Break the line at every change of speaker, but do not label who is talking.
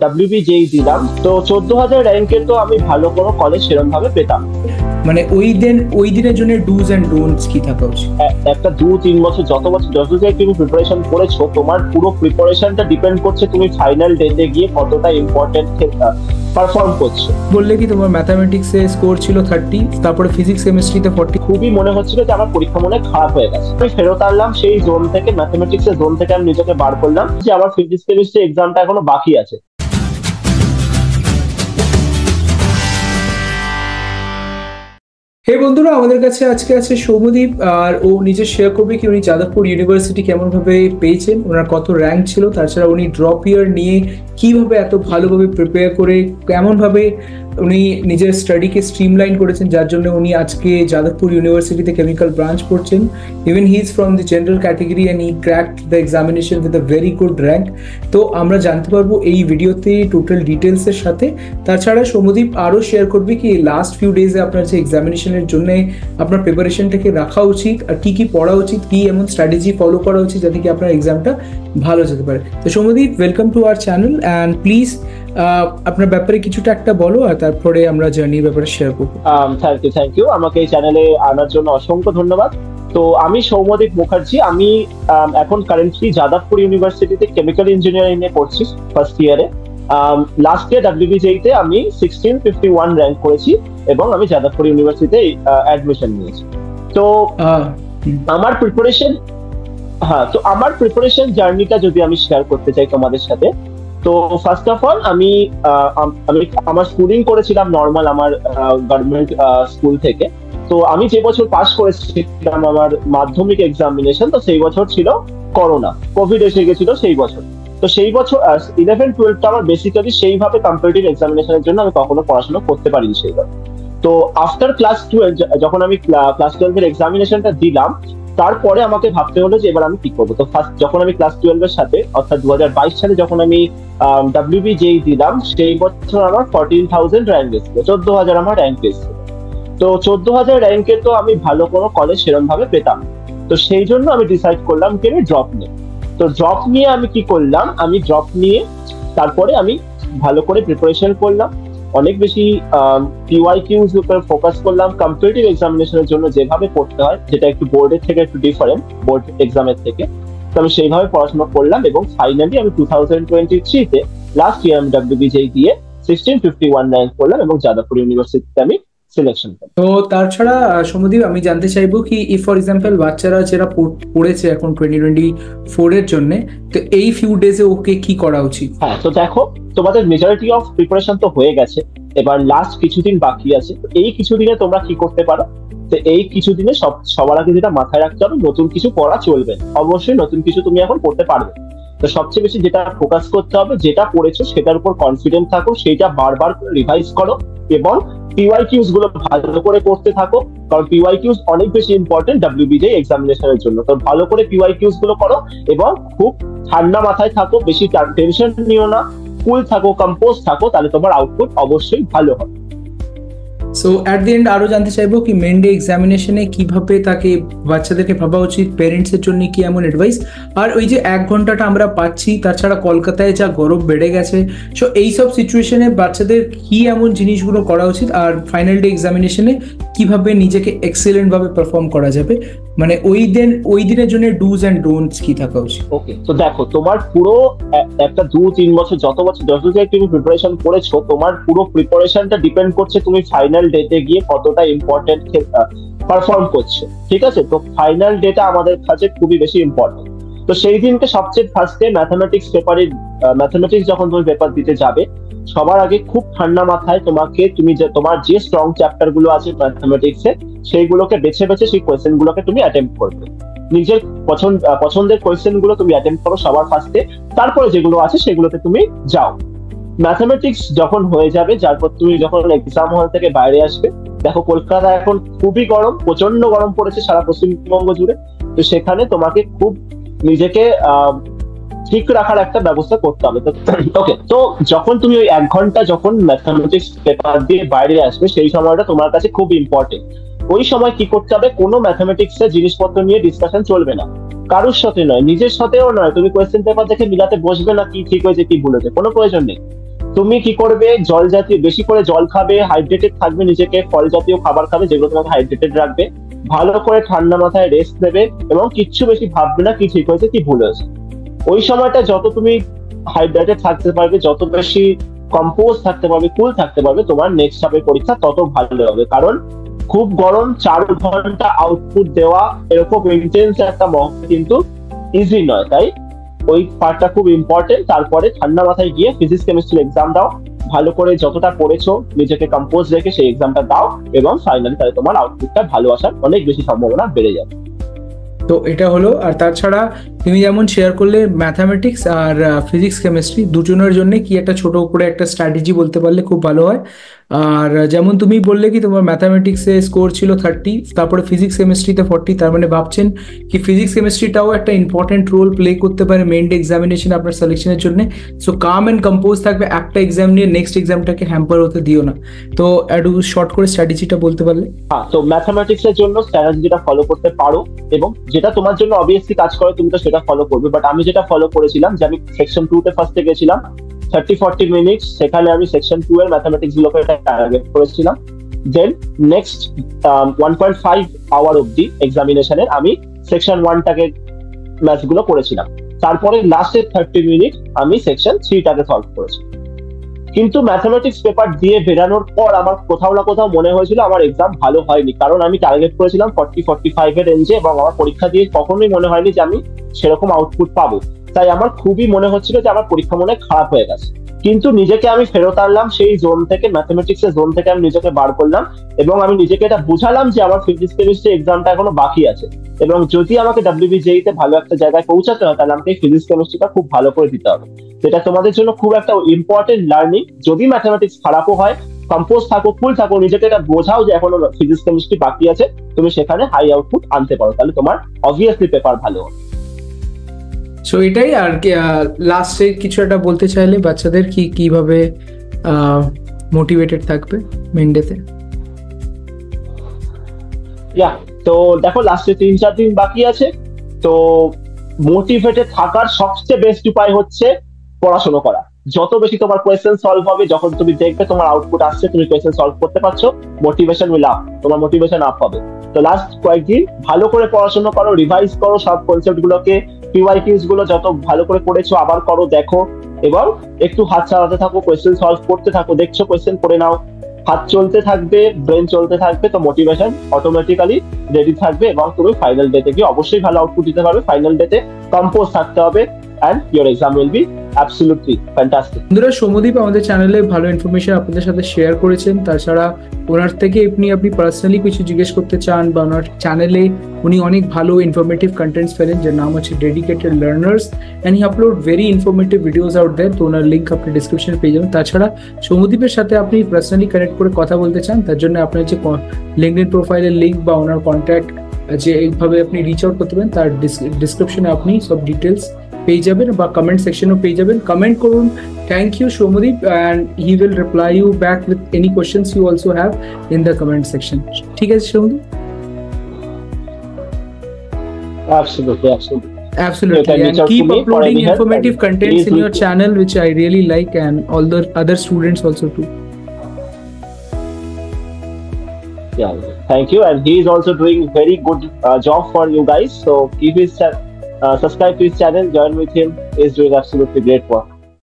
WB যেই দিলাম, তো 14,000 র্যাঙ্কে তো আমি ভালো কোনো কলেজ সেরকম ভাবে পেতাম।
মানে ওই দিনের জন্য ডুজ এন্ড ডোন্টস কি থাকা উচিত?
একটা 2-3 বছর যত যাই তুমি প্রিপারেশন করেছো, তোমার পুরো প্রিপারেশনটা ডিপেন্ড করছে তুমি ফাইনাল ডেতে গিয়ে কতটা ইম্পর্টেন্ট পারফর্ম করছো।
বললে কি তোমার ম্যাথামেটিক্সে স্কোর ছিল 30, তারপরে ফিজিক্স কেমিস্ট্রিতে 40?
খুবই মনে হচ্ছিল যে আমার পরীক্ষা মনে হয় খারাপ হয়ে গেছে। আমি ফেরত আনলাম সেই জোন থেকে, ম্যাথমেটিক্সের জোন থেকে আমি নিজেকে বার করলাম যে আমার ফিজিক্স কেমিস্ট্রি এক্সামটা এখনো বাকি আছে।
হে বন্ধুরা, আমাদের কাছে আজকে আছে সৌম্যদীপ, আর ও নিজে শেয়ার করবে কি উনি যাদবপুর ইউনিভার্সিটি কেমন ভাবে পেয়েছেন, ওনার কত র্যাঙ্ক ছিল, তাছাড়া উনি ড্রপ ইয়ার নিয়ে কিভাবে এত ভালোভাবে প্রিপেয়ার করে কেমন ভাবে উনি নিজের স্টাডিকে স্ট্রিমলাইন করেছেন, যার জন্য উনি আজকে যাদবপুর ইউনিভার্সিটিতে কেমিক্যাল ব্রাঞ্চ পড়ছেন। Even he is from the general category and he cracked the examination with a very good rank. তো আমরা জানতে পারবো এই ভিডিওতে টোটাল ডিটেলসের সাথে। তাছাড়া সৌম্যদীপ আরও শেয়ার করবে কি লাস্ট ফিউ ডেজে আপনার যে এক্সামিনেশনের জন্য আপনার প্রিপারেশনটাকে রাখা উচিত, আর কি কি পড়া উচিত, কি এমন স্ট্র্যাটেজি ফলো করা উচিত যাতে কি আপনার এক্সামটা ভালো যেতে পারে। তো Soumyadip, welcome to our channel and please আপনার ব্যাপারে কিছুটা একটা বলো, আর তারপরে আমরা জার্নির ব্যাপারে শেয়ার করবো।
থ্যাংক ইউ আমাকে এই চ্যানেলে আনার জন্য অসংখ্য ধন্যবাদ। তো আমি সৌম্যদীপ মুখার্জি, আমি এখন কারেন্টলি যাদবপুর ইউনিভার্সিটিতে কেমিক্যাল ইঞ্জিনিয়ারিং নিয়ে পড়ছি ফার্স্ট ইয়ারে। লাস্ট ইয়ার ডাব্লিউবিজেইতে আমি 1651 র্যাঙ্ক করেছি এবং আমি যাদবপুর ইউনিভার্সিটিতে অ্যাডমিশন নিয়েছি। তো আমার প্রিপারেশন জার্নিটা যদি আমি শেয়ার করতে চাই তোমাদের সাথে, তো ফার্স্ট অফ অল আমি আমার স্কুলিং করেছিলাম নর্মাল আমার গভর্নমেন্ট স্কুল থেকে। তো আমি যে বছর পাস করেছিলাম আমার মাধ্যমিক এক্সামিনেশন, তো সেই বছর ছিল করোনা, কোভিড এসে গেছিল সেই বছর। তো সেই বছর 11-12টা আমার বেসিক্যালি সেইভাবে কম্পিটিটিভ এক্সামিনেশনের জন্য আমি কখনো পড়াশোনা করতে পারিনি সেইভাবে। তো আফটার ক্লাস 12, যখন আমি ক্লাস 12 এর এক্সামিনেশনটা দিলাম, তারপরে আমাকে ভাবতে হলো যে এবার আমি কি করবো। তো ফার্স্ট যখন আমি ক্লাস 12 এর সাথে অর্থাৎ 2022 সালে যখন আমি ডাব্লিউবি যেই দিলাম, সেই বছর আমার 14,000 র্যাঙ্ক এসেছিল, 14,000 আমার র্যাঙ্ক এসেছিল। তো 14,000 র্যাঙ্কে তো আমি ভালো কোনো কলেজ সেরকম ভাবে পেতাম। তো সেই জন্য আমি ডিসাইড করলাম যে আমি ড্রপ নিই। তো ড্রপ নিয়ে আমি কি করলাম, আমি ড্রপ নিয়ে তারপরে আমি ভালো করে প্রিপারেশন করলাম, অনেক বেশি পিওয়াইকিউজ উপর ফোকাস করলাম। কম্পিটিটিভ এক্সামিনেশনের জন্য যেভাবে পড়তে হয়, যেটা একটু বোর্ডের থেকে একটু ডিফারেন্ট বোর্ড এক্সামের থেকে, তো আমি সেইভাবে পড়াশোনা করলাম এবং ফাইনালি আমি 2023-তে লাস্ট ইয়ার আমি ডাব্লিউবিজেই দিয়ে 1651 র্যাঙ্ক করলাম এবং যাদবপুর ইউনিভার্সিটিতে আমি সিলেকশন করলাম।
তো তাছাড়া সৌম্যদীপ, আমি জানতে চাইবো কি ইফ ফর এক্সাম্পল বাচ্চারা যারা পড়েছে এখন 2024 এর জন্য, তো এই ফিউ ডেজে ওকে কি করা উচিত?
হ্যাঁ, তো দেখো, তোমাদের মেজরিটি অফ প্রিপারেশন তো হয়ে গেছে, এবার লাস্ট কিছুদিন বাকি আছে। এই কিছুদিনে তোমরা কি করতে পারো, তো এই কিছুদিনে সবার আগে যেটা মাথায় রাখতে হবে, নতুন কিছু পড়া চলবে, অবশ্যই নতুন কিছু তুমি এখন পড়তে পারবে। তো সবচেয়ে বেশি যেটা ফোকাস করতে হবে, যেটা পড়েছো সেটার উপর কনফিডেন্ট থাকো, সেটা বারবার রিভাইজ করো এবং পিওয়াইকিউজ গুলো ভালো করে করতে থাকো, কারণ পিওয়াইকিউজ অনেক বেশি ইম্পর্টেন্ট ডাব্লিউবিজে এক্সামিনেশনের জন্য। তো ভালো করে পিওয়াইকিউজ গুলো করো এবং খুব ঠান্ডা মাথায় থাকো, বেশি টেনশন নিও না, কুল থাকো, কম্পোজ থাকো, তাহলে তোমার আউটপুট অবশ্যই ভালো হবে।
সো অ্যাট দি এন্ড আরো জানতে চাইবো কি মেন ডে এক্সামিনেশনে কিভাবে তাকে বাচ্চাদেরকে ভাবা উচিত, পেরেন্টস এর জন্য কি এমন অ্যাডভাইস, আর ওই যে 1 ঘন্টাটা আমরা পাচ্ছি, তাছাড়া কলকাতায় যা গরম বেড়ে গেছে, সো এইসব সিচুয়েশনে বাচ্চাদের কি এমন জিনিসগুলো করা উচিত, আর ফাইনাল ডে এক্সামিনেশনে কিভাবে নিজেকে এক্সেলেন্ট ভাবে পারফর্ম করা যাবে, মানে ওই দিনের জন্য ডুজ এন্ড ডোন্টস কি থাকা উচিত?
ওকে, তো দেখো, তোমার পুরো একটা 2-3 বছর যত যাই তুমি প্রিপারেশন করেছো, তোমার পুরো প্রিপারেশনটা ডিপেন্ড করছে তুমি ফাইনাল ডেতে গিয়ে কতটা ইম্পর্টেন্ট পারফর্ম করছো। ঠিক আছে, তো ফাইনাল ডেটা আমাদের কাছে খুবই বেশি ইম্পর্টেন্ট। তো সেই দিনকে সবচেয়ে ফার্স্টে ম্যাথমেটিক্স যখন তুমি পেপার দিতে যাবে, সবার আগে খুব ঠান্ডা মাথায় তোমার যে স্ট্রং চ্যাপ্টার গুলো আছে ম্যাথমেটিক্সে, সেইগুলোকে বেছে বেছে সেই কোয়েশ্চেন গুলোকে তুমি অ্যাটেম্প্ট করবে। নিজের পছন্দের কোয়েশ্চেন গুলো তুমি অ্যাটেম্প্ট করো সবার ফার্স্টে, তারপরে যেগুলো আছে সেগুলোতে তুমি যাও। ম্যাথমেটিক্স যখন হয়ে যাবে, যারপর তুমি যখন এক্সাম হল থেকে বাইরে আসবে, দেখো কলকাতা এখন খুবই গরম, প্রচন্ড গরম পড়েছে সারা পশ্চিমবঙ্গ জুড়ে। তো সেখানে তোমাকে খুব নিজেকে ঠিক রাখার একটা ব্যবস্থা করতে হবে। তো ওকে, তো যখন তুমি ওই 1 ঘন্টা যখন ম্যাথমেটিক্স পেপার দিয়ে বাইরে আসবে, সেই সময়টা তোমার কাছে খুব ইম্পর্টেন্ট। ওই সময় কি করতে হবে, কোনো ম্যাথামেটিক্স এর জিনিসপত্র নিয়ে ডিসকাশন চলবে না, কারোর সাথে নয়, নিজের সাথেও নয়। তুমি কোয়েশ্চেন পেপার দেখে মিলাতে বসবে না কি ঠিক হয়েছে কি ভুল হয়েছে, কোনো প্রয়োজন নেই। তুমি কি করবে, জল জাতীয় বেশি করে জল খাবে, হাইড্রেটেড থাকবে, নিজেকে ফল জাতীয় খাবার খাবে যেগুলো তোমাকে হাইড্রেটেড রাখবে, ভালো করে ঠান্ডা মাথায় রেস্ট নেবে, এবং কিচ্ছু বেশি ভাববে না কি ঠিক হয়েছে কি ভুল হয়েছে। ওই সময়টা যত তুমি হাইড্রেটেড থাকতে পারবে, যত বেশি কম্পোজ থাকতে পারবে, কুল থাকতে পারবে, তোমার নেক্সট ধাপের পরীক্ষা তত ভালো হবে। কারণ খুব গরম 4 ঘন্টা আউটপুট দেওয়া এরকম ইন্টেন্স একটা মহল কিন্তু ইজি নয়, তাই ওই পার্টটা খুব ইম্পর্টেন্ট। তারপরে ঠান্ডা মাথায় গিয়ে ফিজিক্স কেমিস্ট্রি এক্সাম দাও, ভালো করে যতটা পড়েছো নিজেকে কম্পোজ রেখে সেই এক্সামটা দাও, এবং ফাইনালি তাহলে তোমার আউটপুটটা ভালো আসার অনেক বেশি সম্ভাবনা বেড়ে যাবে।
তো এটা হলো। আর তাছাড়া তুমি যেমন শেয়ার করলে ম্যাথামেটিক্স আর ফিজিক্স কেমিস্ট্রি দুজনের জন্য কি একটা ছোট করে একটা স্ট্র্যাটেজি বলতে পারলে খুব ভালো হয়। আর যেমন তুমি বললে কি তোমার ম্যাথামেটিক্সে স্কোর ছিল 30, তারপরে ফিজিক্স কেমিস্ট্রিতে 40, তার মানে ভাবছেন কি ফিজিক্স কেমিস্ট্রিটাও একটা ইম্পর্টেন্ট রোল প্লে করতে পারে মেইন এক্সামিনেশন আপনার সিলেকশনের জন্য। সো কাম অ্যান্ড কম্পোজ থাকবে, একটা এক্সাম নিয়ে নেক্সট এক্সামটাকে হ্যাম্পার হতে দিও না। তো একটু শর্ট করে স্ট্র্যাটেজিটা বলতে পারলে।
হ্যাঁ, তো ম্যাথামেটিক্স এর জন্য স্ট্র্যাটেজিটা ফলো করতে পারো, এবং যেটা তোমার জন্য অবভিয়াসলি কাজ করে তুমি তো সেটা ফলো করবে। বাট আমি যেটা ফলো করেছিলাম, যে আমি সেকশন 2 তে ফার্স্টে গেছিলাম 30-40 মিনিটস, সেখানে আমি সেকশন 2 এর ম্যাথামেটিক্স গুলোকে টার্গেট করেছিলাম। দেন নেক্সট 1.5 আওয়ার অবধি এক্সামিনেশনের আমি সেকশন 1 টাকে ম্যাথস গুলো করেছিলাম। তারপরে লাস্টের 30 মিনিট আমি সেকশন 3 টাকে সলভ করেছি। কিন্তু ম্যাথামেটিক্স পেপার দিয়ে বেরানোর পর আমার কোথাও না কোথাও মনে হয়েছিল আমার এক্সাম ভালো হয়নি, কারণ আমি টার্গেট করেছিলাম 40-45 এর রেঞ্জে, এবং আমার পরীক্ষা দিয়ে কখনোই মনে হয়নি যে আমি সেরকম আউটপুট পাবো। তাই আমার খুবই মনে হচ্ছিল যে আমার পরীক্ষা মনে হয় খারাপ হয়ে গেছে। কিন্তু নিজেকে আমি ফেরত আনলাম সেই জোন থেকে, ম্যাথামেটিক্স এর জোন থেকে আমি নিজেকে বার করলাম, এবং আমি নিজেকে এটা বুঝালাম যে আমার ফিজিক্স কেমিস্ট্রি এক্সামটা এখনো বাকি আছে, এবং যদি আমাকে WBJEE তে ভালো একটা জায়গায় পৌঁছাতে হয় তাহলে আমাকে ফিজিক্স কেমিস্ট্রিটা খুব ভালো করে দিতে হবে। যেটা তোমাদের জন্য খুব একটা ইম্পর্টেন্ট লার্নিং। যদি ম্যাথামেটিক্স খারাপও হয়, কম্পোজ থাকো, ফুল থাকো, নিজেকে এটা বোঝাও যে এখনো ফিজিক্স কেমিস্ট্রি বাকি আছে, তুমি সেখানে হাই আউটপুট আনতে পারো, তাহলে তোমার অবভিয়াসলি পেপার ভালো হবে।
সো এটাই আর কি। লাস্টে কিছু একটা বলতে চাইলে বাচ্চাদের কি কিভাবে মোটিভেটেড থাকবে মেন ডেতে?
তো দেখো, লাস্টে 3-4 দিন বাকি আছে, তো মোটিভেটেড থাকার সবচেয়ে বেস্ট উপায় হচ্ছে পড়াশোনা করা। যত বেশি তোমার কোয়েশ্চেন সলভ হবে, যখন তুমি দেখবে তোমার আউটপুট আসছে, তুমি কোয়েশ্চেন সলভ করতে পারছো, মোটিভেশন উইল আপ, তোমার মোটিভেশন আপ হবে। তো লাস্ট কয়েকদিন ভালো করে পড়াশোনা করো, রিভাইজ করো সব কনসেপ্ট গুলোকে, PYQs গুলো যত ভালো করে পড়েছো আবার করো, দেখো, এবং একটু হাত চালাতে থাকো, কোয়েশ্চেন সলভ করতে থাকো, দেখছো কোয়েশ্চেন করে নাও, হাত চলতে থাকবে, ব্রেন চলতে থাকবে, তো মোটিভেশন অটোমেটিক্যালি রেডি থাকবে, এবং তুমি ফাইনাল ডেতে গিয়ে অবশ্যই ভালো আউটপুট দিতে পারবে। ফাইনাল ডেতে কম্পোজ থাকতে হবে, and your exam will be absolutely fantastic.
বন্ধুরা, সৌম্যদীপ আমাদের চ্যানেলে ভালো ইনফরমেশন আপনাদের সাথে শেয়ার করেছেন। তাছাড়া ওনার থেকে আপনি পার্সোনালি কিছু জিজ্ঞেস করতে চান, বা ওনার চ্যানেলে উনি অনেক ভালো ইনফরমেটিভ কন্টেন্টস ফেলেন, যার নাম হচ্ছে dedicated learners, and he upload very informative videos out there. তো ওনার লিঙ্ক আপনি ডিসক্রিপশনে পেয়ে যাবেন। তাছাড়া সৌম্যদীপের সাথে আপনি পার্সোনালি কানেক্ট করে কথা বলতে চান, তার জন্য আপনার যে লিঙ্কডইন প্রোফাইলের লিঙ্ক বা ওনার কন্ট্যাক্ট যে এইভাবে আপনি রিচ আউট করতে পারেন, তার ডিসক্রিপশনে আপনি সব ডিটেলস পেয়ে যাবেন, বা কমেন্ট সেকশনও পেয়ে যাবেন। কমেন্ট করুন, thank you Soumyadip, and he will reply you back with any questions you also have in the comment section. ঠিক আছে Soumyadip?
Absolutely.
Absolutely, and keep uploading informative contents in your channel, which I really like, and all the other students also too.
Yeah, thank you, and he is also doing very good job for you guys, so keep his subscribe to his channel, join with him. He is doing absolutely great work.